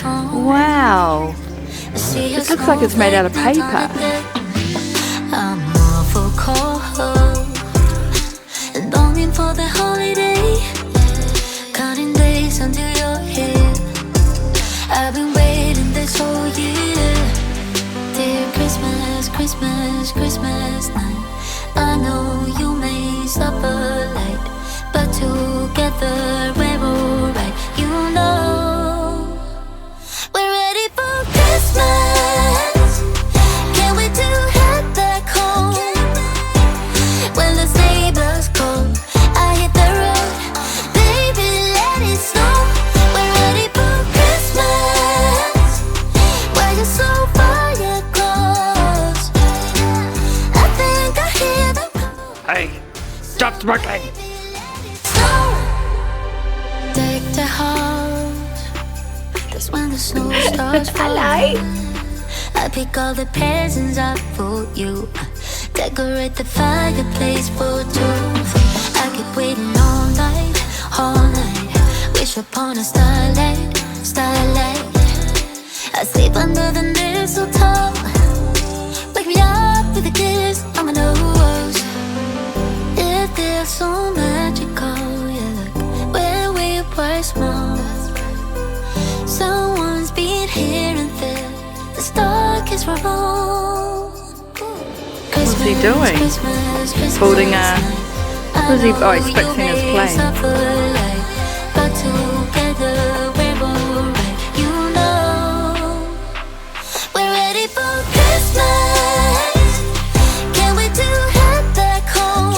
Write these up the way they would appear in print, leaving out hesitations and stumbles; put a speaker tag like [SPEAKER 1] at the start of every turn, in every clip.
[SPEAKER 1] Wow. This looks like it's made out of paper.
[SPEAKER 2] I'm awful cold, longing for the holiday, counting days until you're here. I've been waiting this whole year. Dear Christmas, Christmas, Christmas night. I know you may suffer light, but together we're alright. You know we're ready for Christmas. Can't wait to head back home. When the sleigh bells call, I hit the road. Baby, let it snow. We're ready for Christmas. Why you so far yet close? I think I hear them call.
[SPEAKER 1] Hey, stop smoking!
[SPEAKER 2] Deck the house. That's when the snow starts falling. I pick all the presents up for you. Decorate the fireplace for two. I keep waiting all night, all night. Wish upon a starlight, starlight. I sleep under the mistletoe. Wake me up with a kiss on my nose. It feels so magical, yeah, look where we were small. Someone's been here and there. The stalk is from home.
[SPEAKER 1] What's he doing? Holding a... What is he... Oh, he's fixing his plane.
[SPEAKER 2] But together we're alright. You know we're ready for Christmas. Can't wait to head back home.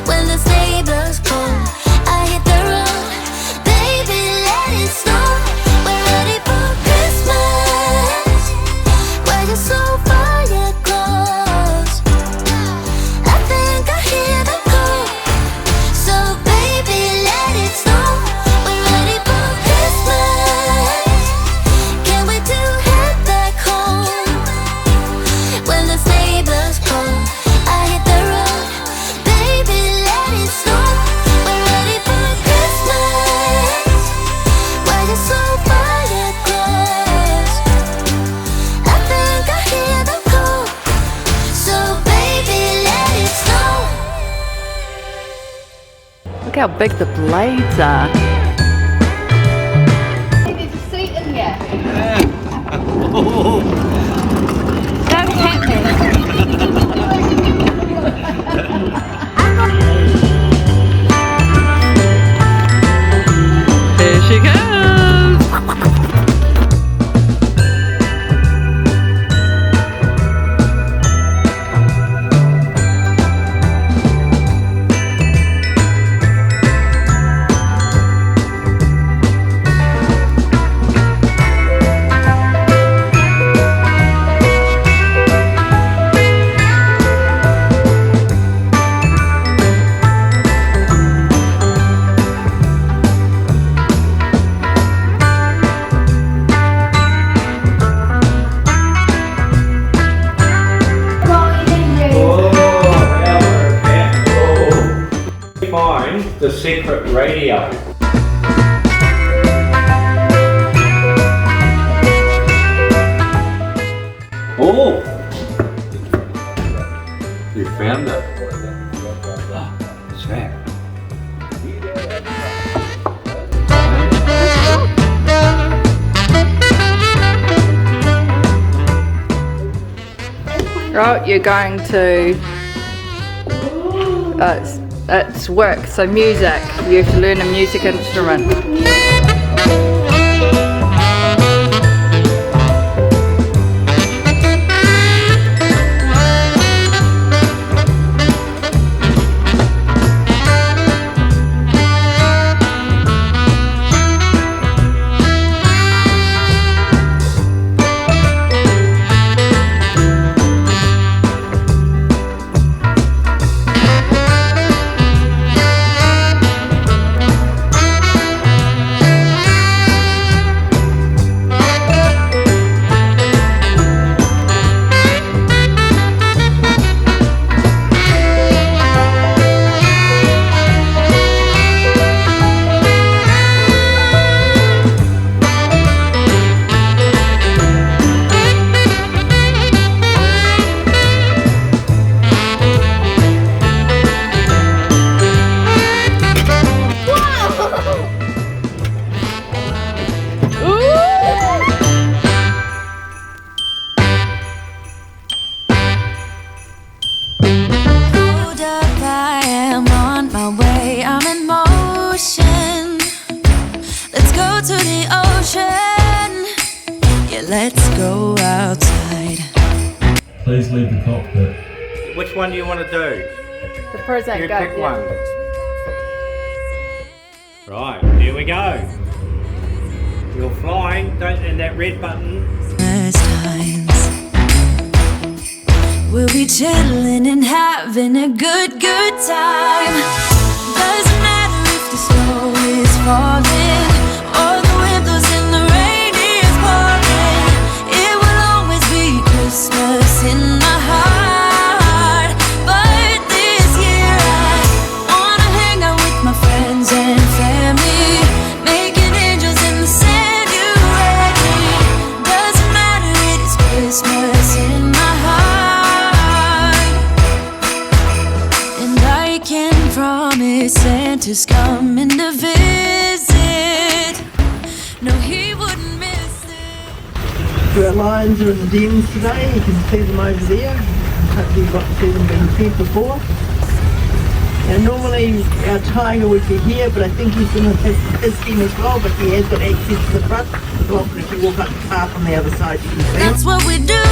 [SPEAKER 2] When the sleigh bells call, I hit the road. Baby, let it snow. We're ready for Christmas. Why you so far yet close? I think I hear them call. So baby, let it snow. We're ready for Christmas. Can't wait to head back home. When the sleigh bells call, I hit the road. Baby, let it snow. We're ready for Christmas. Why you so far yet close? I think I hear them call. So baby, let it snow.
[SPEAKER 1] Look how big the blades are.
[SPEAKER 3] There's a seat in here. Don't tap me.
[SPEAKER 1] Here she goes!
[SPEAKER 4] Find the secret radio. Oh! You found it. What's that?
[SPEAKER 1] Right, you're going to... it's work, so music. You have to learn a music instrument.
[SPEAKER 2] let's go outside.
[SPEAKER 5] Please leave the cockpit.
[SPEAKER 4] Which one do you want to do?
[SPEAKER 3] The present
[SPEAKER 4] You
[SPEAKER 3] go.
[SPEAKER 4] pick
[SPEAKER 3] yeah.
[SPEAKER 4] one. Right, here we go. You're flying, and that red button.
[SPEAKER 2] Times we'll be chilling and having a good time. Doesn't matter if the snow is falling or the wind blows and the rain is pouring. It will always be Christmas in my heart. But this year I wanna hang out with my friends and family, making angels in the sand. You ready? Doesn't matter, it is Christmas in my heart. And I can promise Santa's coming to visit. No, he wouldn't miss it.
[SPEAKER 6] Our lions are in the dens today. You can see them over there. Hopefully you've got to see them being fed before. And normally our tiger would be here, but I think he's in his den as well, but he has got access to the front. Well, if you walk up the path on the other side, you can see him.
[SPEAKER 2] That's what we do.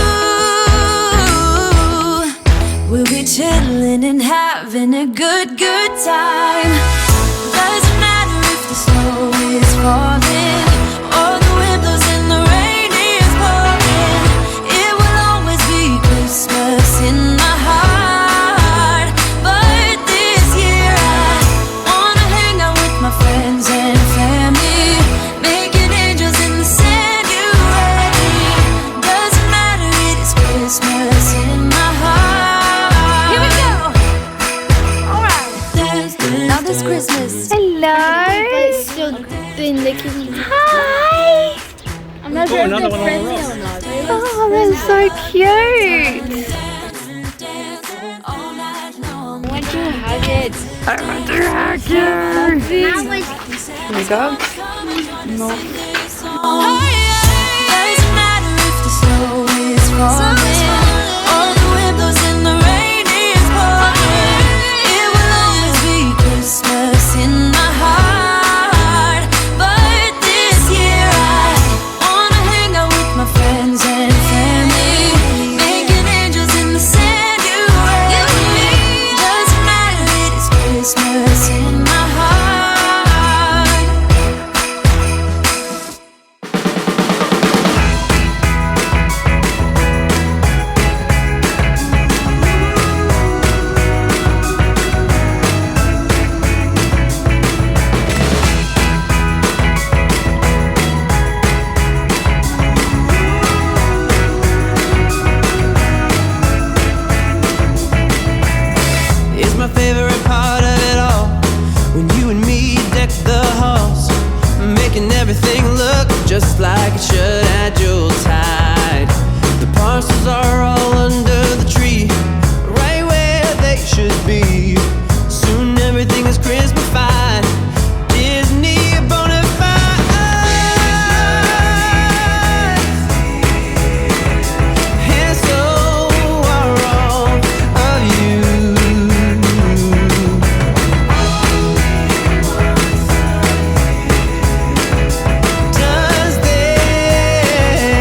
[SPEAKER 2] We'll be chilling and having a good time. Doesn't matter if the snow is falling or the wind blows and the rain is pouring. It will always be Christmas in my heart. But this year I wanna hang out with my friends and family, making angels in the sand. You ready? Doesn't matter, it is Christmas in my heart. Here we go. All right. Now this Christmas.
[SPEAKER 3] Hello. Still doing the kitty.
[SPEAKER 1] Hi.
[SPEAKER 3] I'm not
[SPEAKER 4] Oh,
[SPEAKER 3] sure if
[SPEAKER 4] another
[SPEAKER 3] they're
[SPEAKER 4] one on the
[SPEAKER 3] friends
[SPEAKER 4] rock.
[SPEAKER 3] or not.
[SPEAKER 1] Oh, that's so cute.
[SPEAKER 3] I want to hug it.
[SPEAKER 1] I want to hug you. Here we go. No.
[SPEAKER 2] Doesn't matter if the snow is falling or the wind blows and the rain is pouring. It will always be Christmas in my heart. But this year I wanna hang out with my friends and family, making angels in the sand. You ready? Doesn't matter, it is Christmas in my heart.
[SPEAKER 7] It's my favorite part of it all, when you and me deck the halls, making everything look just like it should at Yuletide. The parcels are all under the tree, right where they should be. Soon everything is Christmas-fied, Disney bona fide. And so are all of you. Does there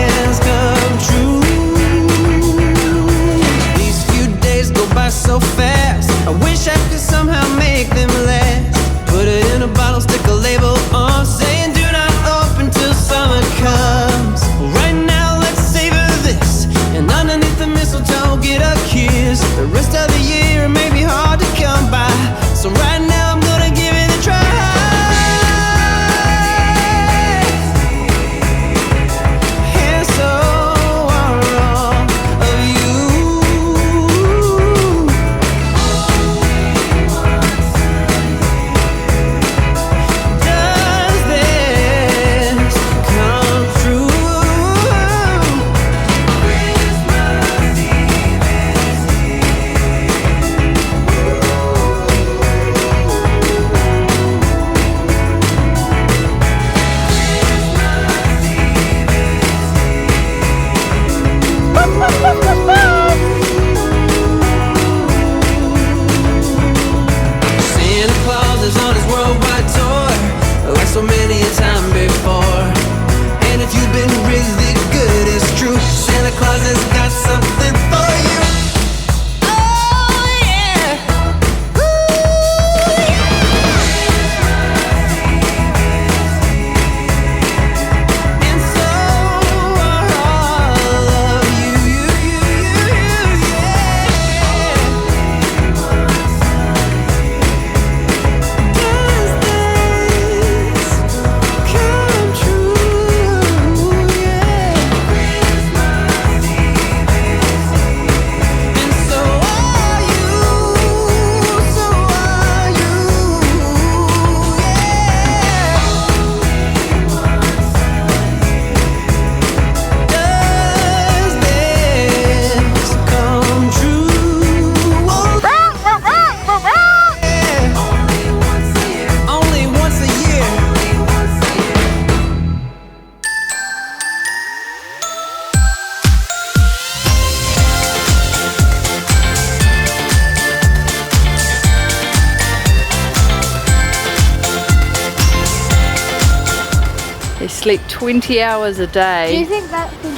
[SPEAKER 1] sleep 20 hours a
[SPEAKER 3] Do you
[SPEAKER 1] day.
[SPEAKER 3] think that can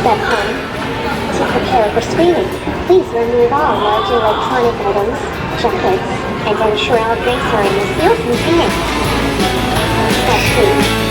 [SPEAKER 8] Step 1. To prepare for screening, please remove all large electronic items, jackets, and then shroud base areas seals and pants. Step 2.